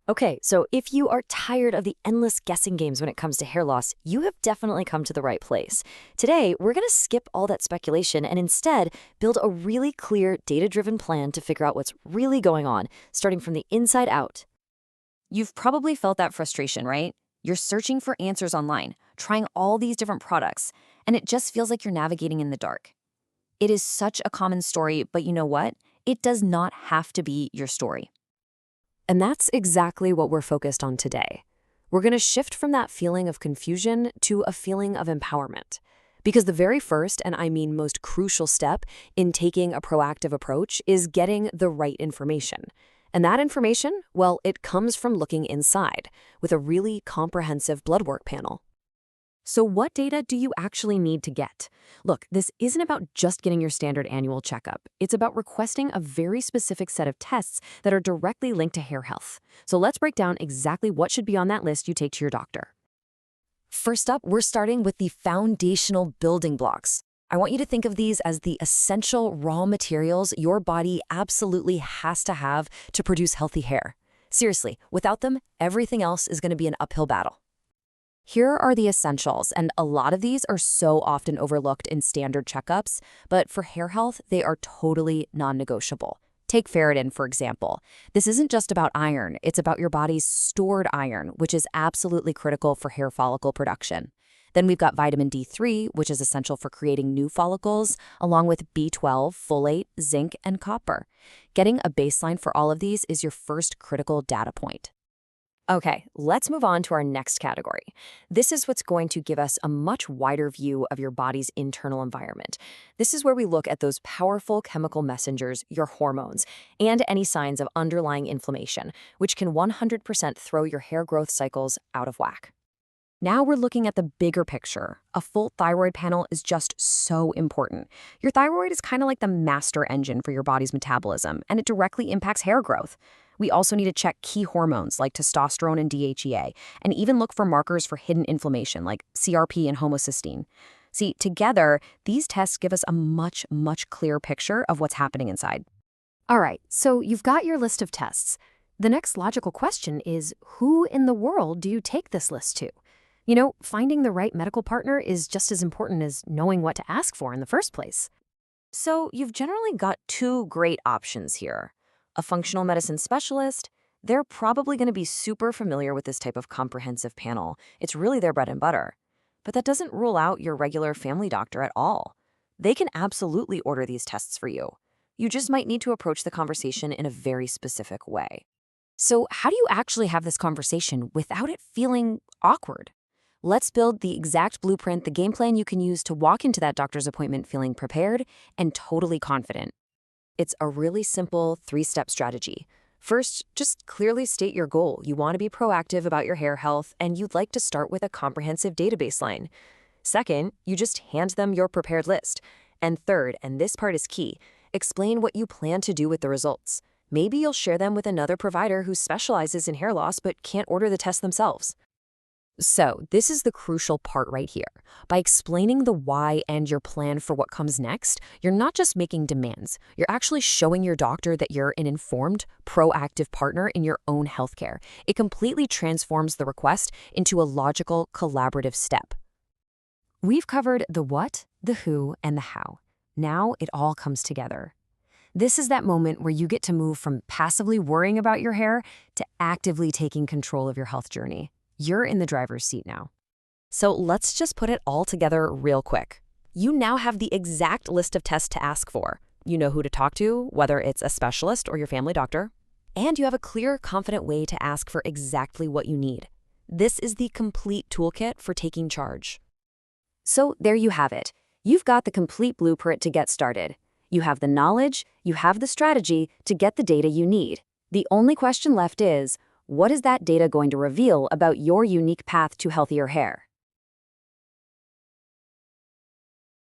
Okay, so if you are tired of the endless guessing games when it comes to hair loss, you have definitely come to the right place. Today, we're going to skip all that speculation and instead build a really clear, data-driven plan to figure out what's really going on, starting from the inside out. You've probably felt that frustration, right? You're searching for answers online, trying all these different products, and it just feels like you're navigating in the dark. It is such a common story, but you know what? It does not have to be your story. And that's exactly what we're focused on today. We're going to shift from that feeling of confusion to a feeling of empowerment. Because the very first, and I mean most crucial step in taking a proactive approach is getting the right information. And that information, well, it comes from looking inside with a really comprehensive blood work panel. So what data do you actually need to get? Look, this isn't about just getting your standard annual checkup. It's about requesting a very specific set of tests that are directly linked to hair health. So let's break down exactly what should be on that list you take to your doctor. First up, we're starting with the foundational building blocks. I want you to think of these as the essential raw materials your body absolutely has to have to produce healthy hair. Seriously, without them, everything else is going to be an uphill battle. Here are the essentials, and a lot of these are so often overlooked in standard checkups, but for hair health, they are totally non-negotiable. Take ferritin, for example. This isn't just about iron, it's about your body's stored iron, which is absolutely critical for hair follicle production. Then we've got vitamin D3, which is essential for creating new follicles, along with B12, folate, zinc, and copper. Getting a baseline for all of these is your first critical data point. Okay, let's move on to our next category. This is what's going to give us a much wider view of your body's internal environment. This is where we look at those powerful chemical messengers, your hormones, and any signs of underlying inflammation, which can 100% throw your hair growth cycles out of whack. Now we're looking at the bigger picture. A full thyroid panel is just so important. Your thyroid is kind of like the master engine for your body's metabolism, and it directly impacts hair growth. We also need to check key hormones like testosterone and DHEA, and even look for markers for hidden inflammation like CRP and homocysteine. See, together, these tests give us a much clearer picture of what's happening inside. All right, so you've got your list of tests. The next logical question is, who in the world do you take this list to? You know, finding the right medical partner is just as important as knowing what to ask for in the first place. So you've generally got two great options here. A functional medicine specialist, they're probably going to be super familiar with this type of comprehensive panel. It's really their bread and butter. But that doesn't rule out your regular family doctor at all. They can absolutely order these tests for you. You just might need to approach the conversation in a very specific way. So how do you actually have this conversation without it feeling awkward? Let's build the exact blueprint, the game plan you can use to walk into that doctor's appointment feeling prepared and totally confident. It's a really simple three-step strategy. First, just clearly state your goal. You want to be proactive about your hair health, and you'd like to start with a comprehensive data baseline. Second, you just hand them your prepared list. And third, and this part is key, explain what you plan to do with the results. Maybe you'll share them with another provider who specializes in hair loss but can't order the test themselves. So this is the crucial part right here. By explaining the why and your plan for what comes next, you're not just making demands. You're actually showing your doctor that you're an informed, proactive partner in your own healthcare. It completely transforms the request into a logical, collaborative step. We've covered the what, the who, and the how. Now it all comes together. This is that moment where you get to move from passively worrying about your hair to actively taking control of your health journey. You're in the driver's seat now. So let's just put it all together real quick. You now have the exact list of tests to ask for. You know who to talk to, whether it's a specialist or your family doctor. And you have a clear, confident way to ask for exactly what you need. This is the complete toolkit for taking charge. So there you have it. You've got the complete blueprint to get started. You have the knowledge, you have the strategy to get the data you need. The only question left is, what is that data going to reveal about your unique path to healthier hair?